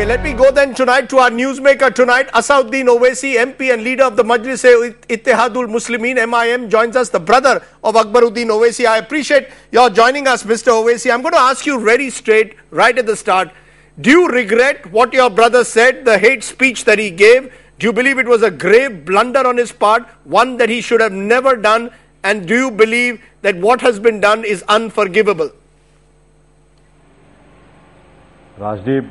Anyway, let me go then tonight to our newsmaker tonight. Asaduddin Owaisi, MP and leader of the Majlis-e-Ittihadul Muslimin, MIM, joins us, the brother of Akbaruddin Owaisi. I appreciate your joining us, Mr. Owaisi. I'm going to ask you very straight, right at the start. Do you regret what your brother said, the hate speech that he gave? Do you believe it was a grave blunder on his part, one that he should have never done? And do you believe that what has been done is unforgivable? Rajdeep,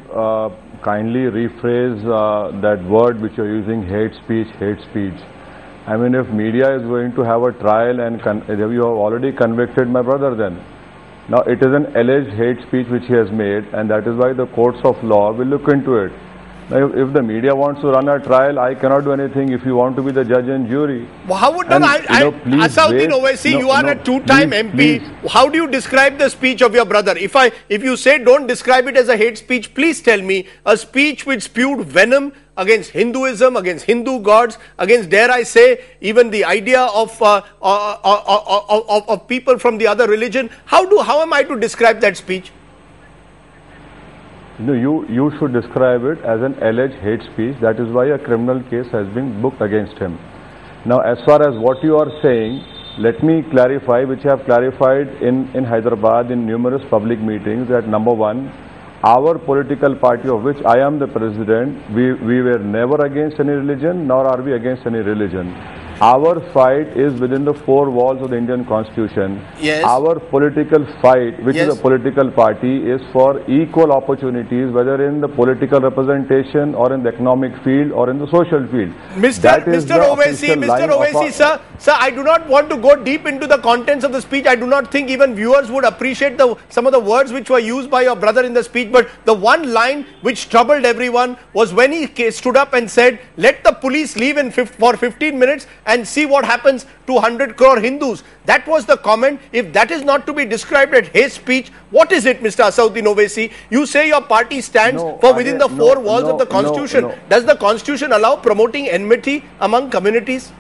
kindly rephrase that word which you're using, hate speech, hate speech. I mean, if media is going to have a trial and you have already convicted my brother then. Now, it is an alleged hate speech which he has made, and that is why the courts of law will look into it. Now, if the media wants to run a trial, I cannot do anything if you want to be the judge and jury. Well, how would Asaduddin Owaisi, you are a two-time MP. Please. How do you describe the speech of your brother? If you say don't describe it as a hate speech, please tell me a speech which spewed venom against Hinduism, against Hindu gods, against, dare I say, even the idea of people from the other religion. How am I to describe that speech? No, you should describe it as an alleged hate speech. That is why a criminal case has been booked against him. Now, as far as what you are saying, let me clarify, which I have clarified in Hyderabad in numerous public meetings, that number one, our political party, of which I am the president, we were never against any religion, nor are we against any religion. Our fight is within the four walls of the Indian Constitution. Yes. Our political fight, which is a political party, is for equal opportunities, whether in the political representation or in the economic field or in the social field. Mr. Owaisi, sir, I do not want to go deep into the contents of the speech. I do not think even viewers would appreciate some of the words which were used by your brother in the speech. But the one line which troubled everyone was when he stood up and said, let the police leave for 15 minutes and see what happens to 100 crore Hindus. That was the comment. If that is not to be described as hate speech, what is it, Mr. Asaduddin Owaisi? You say your party stands within the four walls of the Constitution. Does the Constitution allow promoting enmity among communities?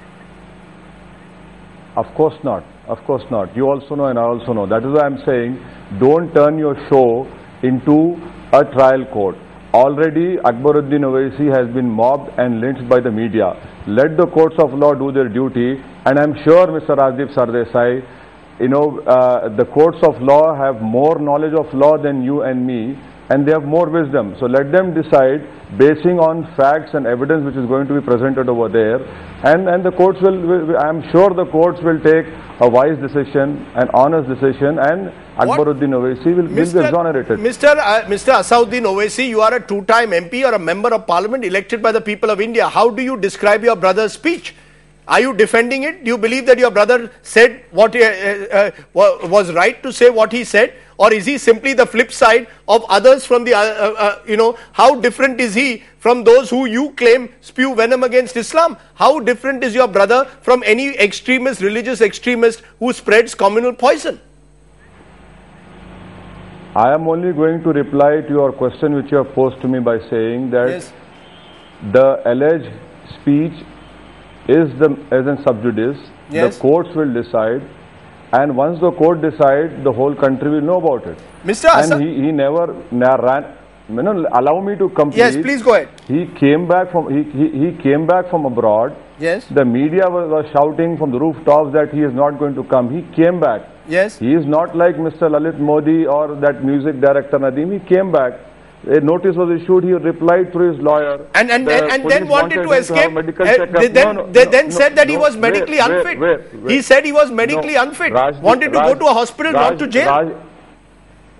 Of course not. Of course not. You also know and I also know. That is why I am saying, don't turn your show into a trial court. Already, Akbaruddin Owaisi has been mobbed and lynched by the media. Let the courts of law do their duty, and I'm sure, Mr. Rajdeep Sardesai, the courts of law have more knowledge of law than you and me, and they have more wisdom. So let them decide, basing on facts and evidence which is going to be presented over there, and the courts will, I'm sure the courts will take a wise decision, an honest decision, and Akbaruddin Owaisi will be exonerated. Mr. Asaduddin Owaisi, you are a two-time MP or a member of parliament elected by the people of India. How do you describe your brother's speech? Are you defending it? Do you believe that your brother said what was right to say what he said? Or is he simply the flip side of others from the, how different is he from those who you claim spew venom against Islam? How different is your brother from any extremist, religious extremist who spreads communal poison? I am only going to reply to your question which you have posed to me by saying that the alleged speech is in sub judice. The courts will decide, and once the court decides, the whole country will know about it. And he never ran. Allow me to complete. Yes, please go ahead. He came back from abroad. Yes. The media was shouting from the rooftops that he is not going to come. He came back. Yes. He is not like Mr. Lalit Modi or that music director Nadeem. He came back. A notice was issued. He replied through his lawyer. And then wanted to escape. They then said that he was medically unfit. He said he was medically unfit. Wanted to go to a hospital, not to jail.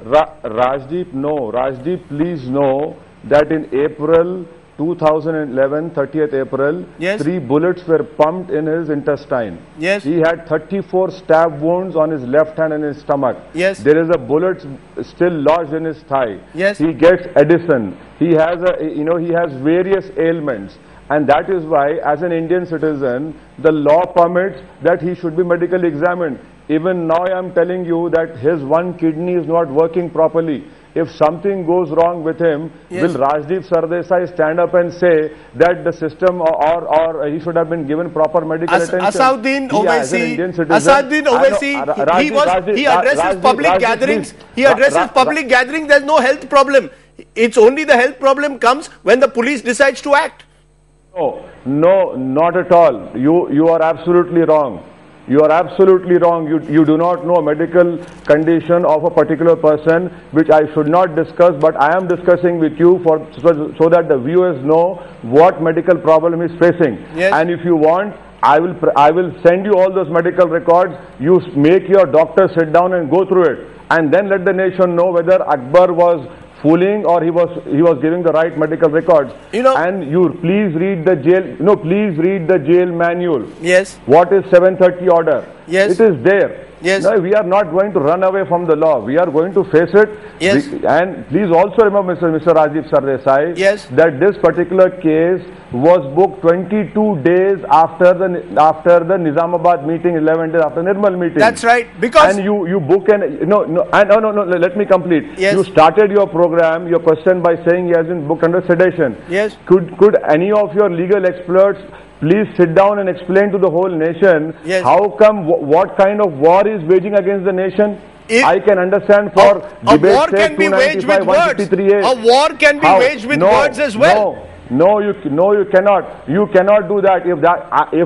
Rajdeep, no. Rajdeep, please know that in April 2011, 30th April, 3 bullets were pumped in his intestine. Yes. He had 34 stab wounds on his left hand and his stomach. Yes. There is a bullet still lodged in his thigh. Yes. He gets Edison. He has he has various ailments. And that is why, as an Indian citizen, the law permits that he should be medically examined. Even now I am telling you that his one kidney is not working properly. If something goes wrong with him, will Rajdeep Sardesai stand up and say that the system or he should have been given proper medical attention? Asaduddin Owaisi, he addresses public gatherings. He addresses public gatherings. There's no health problem. It's only the health problem comes when the police decides to act. No, not at all. You are absolutely wrong. You are absolutely wrong. You do not know a medical condition of a particular person, which I should not discuss, but I am discussing with you so that the viewers know what medical problem is facing. Yes. And if you want, I will send you all those medical records. You make your doctor sit down and go through it, and then let the nation know whether Akbar was fooling or he was giving the right medical records. And you please read the jail. Please read the jail manual. Yes. What is 730 order? Yes. It is there. Yes. No, we are not going to run away from the law. We are going to face it. Yes. And please also remember, Mr. Rajdeep Sardesai, yes, that this particular case was booked 22 days after the Nizamabad meeting, 11 days after Nirmal meeting. That's right. Because and you book no, let me complete. Yes. You started your program, your question by saying he has been booked under sedation. Yes. Could any of your legal experts please sit down and explain to the whole nation, yes, how come, what kind of war is waging against the nation? I can understand for a war can be waged with words. A war can be waged with words as well. No, you cannot. You cannot do that. If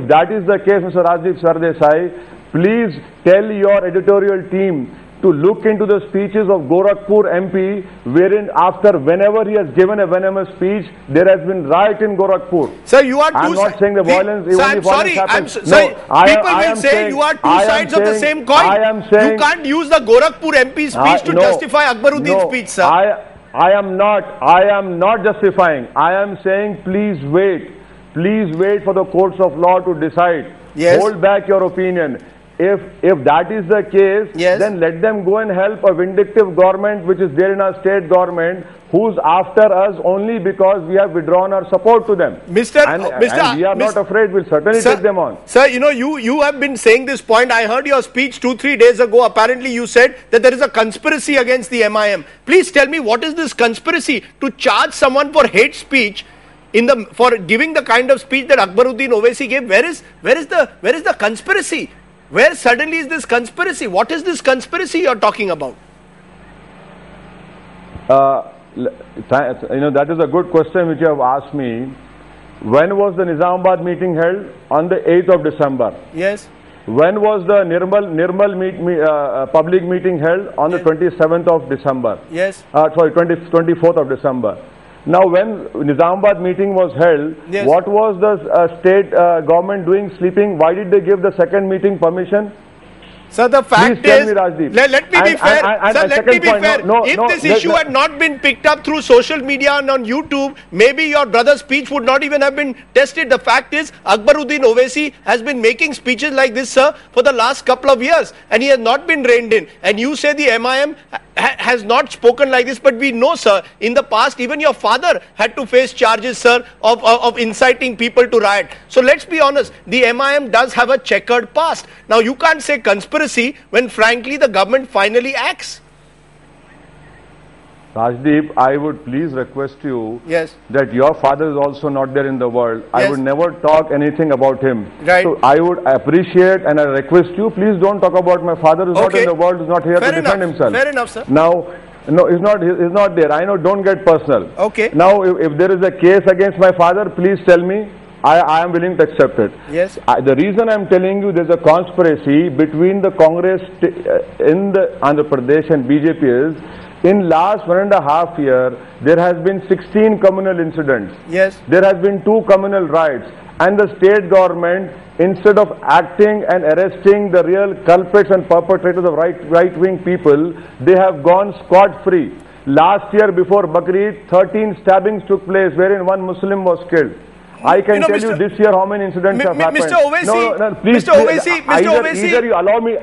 that is the case, Mr. Rajdeep Sardesai, please tell your editorial team to look into the speeches of Gorakhpur MP, wherein whenever he has given a venomous speech, there has been riot in Gorakhpur. Sir, you are I'm not saying the violence. Sir, I'm sorry. People will say you are two sides of the same coin. You can't use the Gorakhpur MP speech to justify Akbaruddin's speech, sir. I am not justifying. I am saying please wait. Please wait for the courts of law to decide. Yes. Hold back your opinion. If that is the case, yes, then let them go and help a vindictive government which is there in our state government, who's after us only because we have withdrawn our support to them. And we are not afraid. We'll certainly take them on. Sir, you have been saying this point. I heard your speech 2-3 days ago. Apparently you said that there is a conspiracy against the MIM. Please tell me, what is this conspiracy to charge someone for hate speech for giving the kind of speech that Akbaruddin Owaisi gave? Where is the conspiracy? Where suddenly is this conspiracy? What is this conspiracy you are talking about? That is a good question which you have asked me. When was the Nizamabad meeting held? On the 8th of December. Yes. When was the Nirmal public meeting held? On the 27th of December. Yes. 24th of December. Now, when Nizamabad meeting was held, yes, what was the state government doing sleeping? Why did they give the second meeting permission? Sir, the fact is, let me be fair. Sir, let me be fair. If this issue had not been picked up through social media and on YouTube, maybe your brother's speech would not even have been tested. The fact is, Akbaruddin Owaisi has been making speeches like this, sir, for the last couple of years, and he has not been reined in. And you say the MIM has not spoken like this, but we know, sir, in the past, even your father had to face charges, sir, of inciting people to riot. So let's be honest, the MIM does have a checkered past. Now, you can't say conspiracy when, frankly, the government finally acts. Rajdeep, I would please request you, yes, that your father is also not there in the world. Yes. I would never talk anything about him. Right. So I would appreciate and I request you, please don't talk about my father who's not in the world, who's not here to defend himself. Fair enough, sir. Now, no, he's not there. I know, don't get personal. Okay. Now, if there is a case against my father, please tell me. I am willing to accept it. Yes. The reason I am telling you there's a conspiracy between the Congress in the Andhra Pradesh and BJP is, in last 1.5 years, there has been 16 communal incidents. Yes. There has been 2 communal riots. And the state government, instead of acting and arresting the real culprits and perpetrators of right-wing people, they have gone scot-free. Last year before Bakrid, 13 stabbings took place wherein one Muslim was killed. I can tell you this year how many incidents have happened. Mr. Owaisi, no, please, Mr. Owaisi, either you allow me,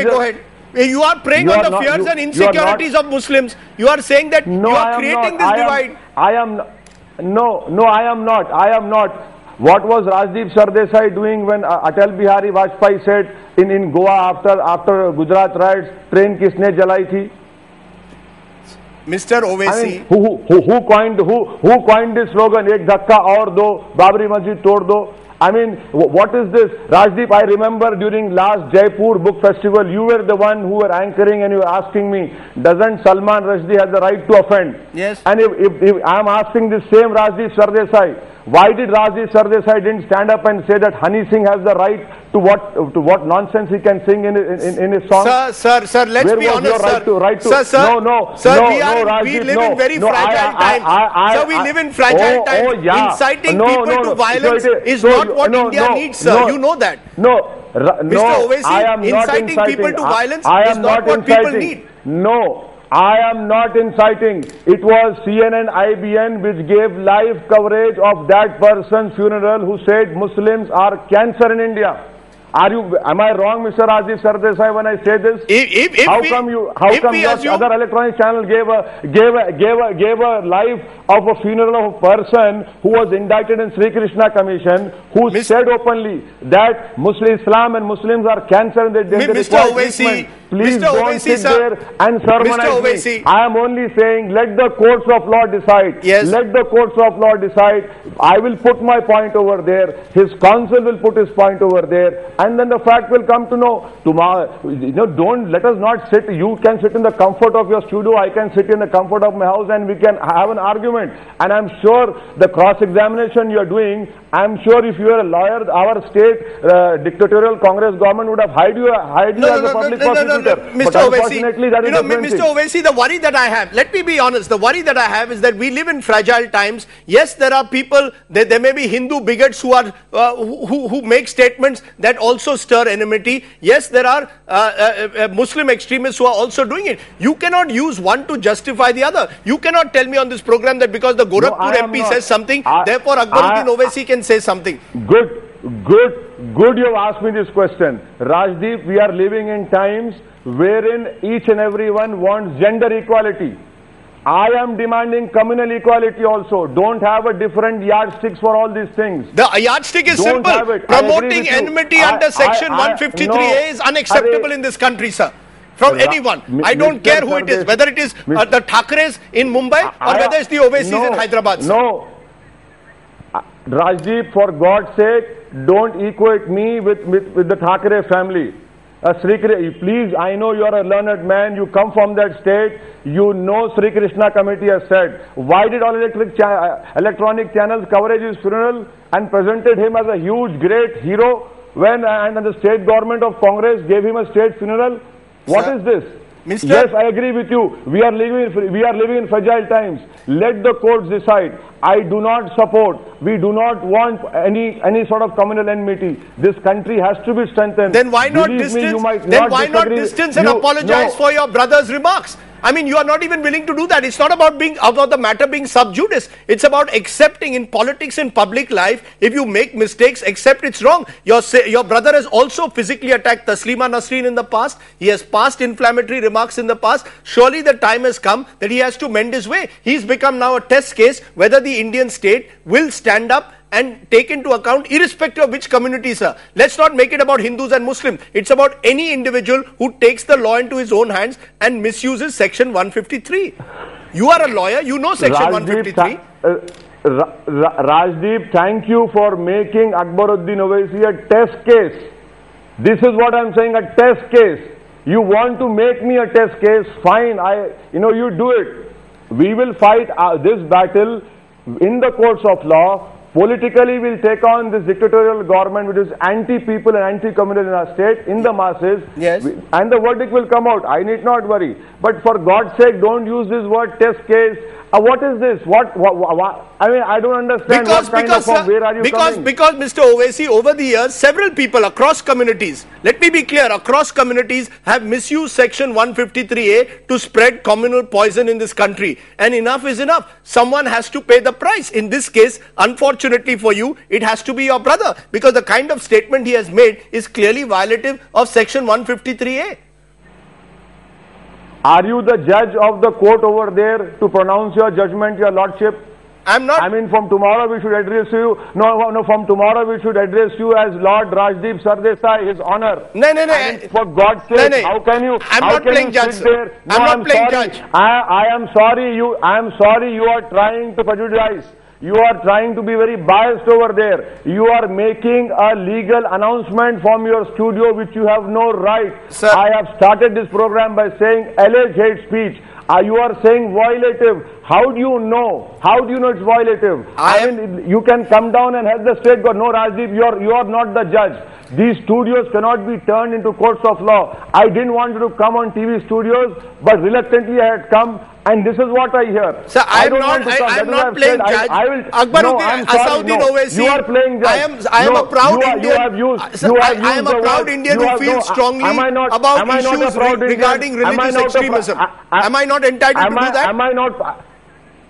go ahead. You are preying on the fears and insecurities of Muslims. You are saying that you are creating this divide. I am not. What was Rajdeep Sardesai doing when Atal Bihari Vajpayee said in Goa after Gujarat riots, train kisne jalai thi? Mr. Owaisi, who coined this slogan? Ek dhakka aur do, Babri Masjid tod do. I mean, what is this? Rajdeep, I remember during last Jaipur Book Festival, you were the one who were anchoring and you were asking me, doesn't Salman Rushdie have the right to offend? Yes. And if I am asking this same Rajdeep Sardesai, why did Rajdeep Sardesai didn't stand up and say that Honey Singh has the right to what nonsense he can sing in his song? Sir, let's be honest, sir. We live in very fragile times. Sir, we live in fragile times. Inciting people to violence is not what India needs, sir. You know that. Mr. Owaisi, inciting people to violence is not what people need. No. I am not inciting. It was CNN, IBN which gave live coverage of that person's funeral who said Muslims are cancer in India. Am I wrong, Mr. Rajdeep Sardesai, when I say this? How come your other electronic channel gave a live of a funeral of a person who was indicted in Sri Krishna Commission, who said openly that Muslim Islam and Muslims are cancer and they Mr. Owaisi, please don't sit there and sermonize me. I am only saying let the courts of law decide. Yes. Let the courts of law decide. I will put my point over there. His counsel will put his point over there. And then the fact will come to know tomorrow. Don't let us not sit. You can sit in the comfort of your studio. I can sit in the comfort of my house, and we can have an argument. And I'm sure the cross-examination you are doing, I'm sure if you are a lawyer, our state dictatorial Congress government would have hired you as a public prosecutor. Mr. Owaisi, the worry that I have, let me be honest, the worry that I have is that we live in fragile times. Yes, there are people, there may be Hindu bigots who are who make statements that also stir enmity. Yes, there are Muslim extremists who are also doing it. You cannot use one to justify the other. You cannot tell me on this program that because the Gorakhpur MP says something, therefore Asaduddin Owaisi can say something. Good you have asked me this question. Rajdeep, we are living in times wherein each and everyone wants gender equality. I am demanding communal equality also. Don't have a different yardsticks for all these things. The yardstick is simple. Promoting enmity under Section 153A is unacceptable in this country, sir. From anyone. I don't care who it is. Whether it is the Thakres in Mumbai or whether it's the Owaisis in Hyderabad. No. Rajdeep, for God's sake, don't equate me with the Thakre family. Please, I know you are a learned man, you come from that state, you know Sri Krishna committee has said. Why did all electronic channels coverage his funeral and presented him as a huge, great hero when and the state government of Congress gave him a state funeral? What is this? Yes, I agree with you. We are living in fragile times. Let the courts decide. I do not support. We do not want any sort of communal enmity. This country has to be strengthened. Then why not distance and apologize for your brother's remarks? I mean, you are not even willing to do that. It's not about the matter being sub judice. It's about accepting in politics, in public life, if you make mistakes, accept it's wrong. Your brother has also physically attacked Taslima Nasreen in the past. He has passed inflammatory remarks in the past. Surely the time has come that he has to mend his way. He's become now a test case whether the Indian state will stand up and take into account irrespective of which community, sir. Let's not make it about Hindus and Muslims. It's about any individual who takes the law into his own hands and misuses Section 153. You are a lawyer, you know Section 153. Rajdeep, thank you for making Akbaruddin Owaisi a test case. This is what I'm saying, a test case. You want to make me a test case, fine, you do it. We will fight this battle in the courts of law. Politically, we'll take on this dictatorial government which is anti-people and anti-communal in our state, in the masses. Yes. And the verdict will come out. I need not worry. But for God's sake, don't use this word test case. What is this? What? I mean, I don't understand where are you coming? Because Mr. Owaisi, over the years, several people across communities, let me be clear, across communities have misused Section 153A to spread communal poison in this country. And enough is enough. Someone has to pay the price. In this case, unfortunately for you, it has to be your brother. Because the kind of statement he has made is clearly violative of Section 153A. Are you the judge of the court over there to pronounce your judgment, your lordship? I'm not. I mean, from tomorrow we should address you. No, from tomorrow we should address you as Lord Rajdeep Sardesai, His Honor. No. I mean, for God's sake, how can you? I'm not playing judge. I'm not playing judge. I am sorry. I am sorry. You are trying to prejudice. You are trying to be very biased over there. You are making a legal announcement from your studio which you have no right. Sir, I have started this program by saying alleged hate speech. You are saying violative. How do you know? How do you know it's violative? I mean, you can come down and help the state God. No, Rajdeep, you are not the judge. These studios cannot be turned into courts of law. I didn't want you to come on TV studios, but reluctantly I had come, and this is what I hear. Sir, I am not playing judge. Asaduddin Owaisi. You are playing judge. I am a proud Indian. I am a proud Indian who feels strongly about issues regarding religious extremism. Am I not entitled to do that?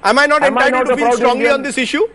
Am I not entitled to feel strongly on this issue?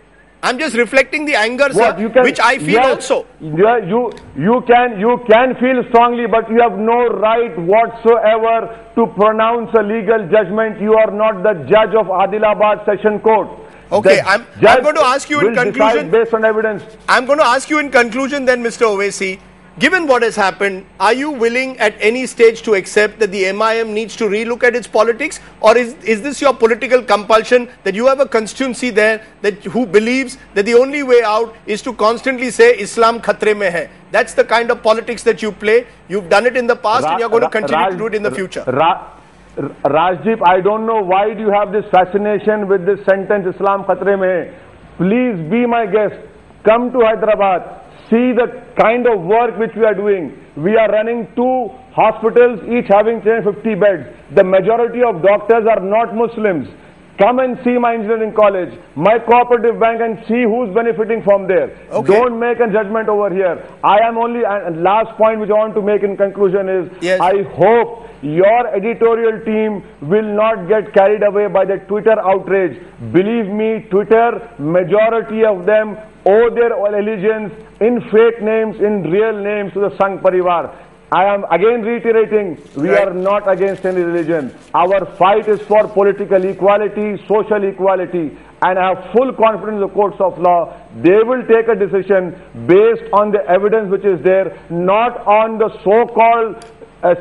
I'm just reflecting the anger, sir, which I feel also. Yeah, you can feel strongly, but you have no right whatsoever to pronounce a legal judgment. You are not the judge of Adilabad Session Court. Okay, I'm going to ask you in conclusion. Based on evidence. I'm going to ask you in conclusion then, Mr. Owaisi. Given what has happened, are you willing at any stage to accept that the MIM needs to relook at its politics? Or is this your political compulsion that you have a constituency there who believes that the only way out is to constantly say Islam khatre mein hai? That's the kind of politics that you play. You've done it in the past and you're going to continue to do it in the future. Rajdeep, I don't know why do you have this fascination with this sentence Islam khatre mein hai. Please be my guest. Come to Hyderabad. See the kind of work which we are doing. We are running 2 hospitals, each having 50 beds. The majority of doctors are not Muslims. Come and see my engineering college, my cooperative bank, and see who's benefiting from there. Okay. Don't make a judgment over here. I am only, and last point which I want to make in conclusion is, yes, I hope your editorial team will not get carried away by the Twitter outrage. Believe me, Twitter, majority of them owe their allegiance in fake names, in real names to the Sangh Parivar. I am again reiterating, we are not against any religion. Our fight is for political equality, social equality, and I have full confidence in the courts of law. They will take a decision based on the evidence which is there, not on the so-called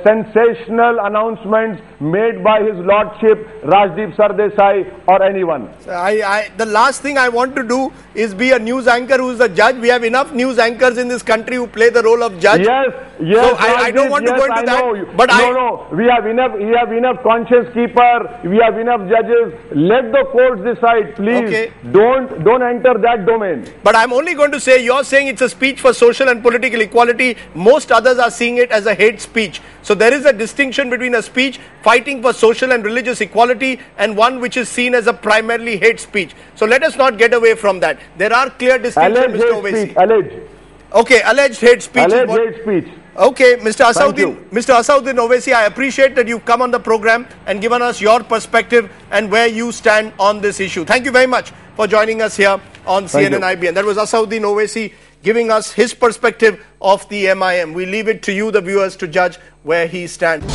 sensational announcements made by His Lordship Rajdeep Sardesai or anyone. The last thing I want to do is be a news anchor who is a judge. We have enough news anchors in this country who play the role of judge. Yes. So I don't want to go into that. But no. We have enough conscience keeper. We have enough judges. Let the courts decide, please. Okay. Don't enter that domain. But I'm only going to say, you're saying it's a speech for social and political equality. Most others are seeing it as a hate speech. So there is a distinction between a speech fighting for social and religious equality and one which is seen as a primarily hate speech. So let us not get away from that. There are clear distinctions, Mr. Owaisi. Alleged. Okay, alleged hate speech. Alleged hate speech. Okay, Mr. Asaduddin Owaisi, I appreciate that you've come on the program and given us your perspective and where you stand on this issue. Thank you very much for joining us here on CNN IBN. That was Asaduddin Owaisi giving us his perspective of the MIM. We leave it to you, the viewers, to judge where he stands.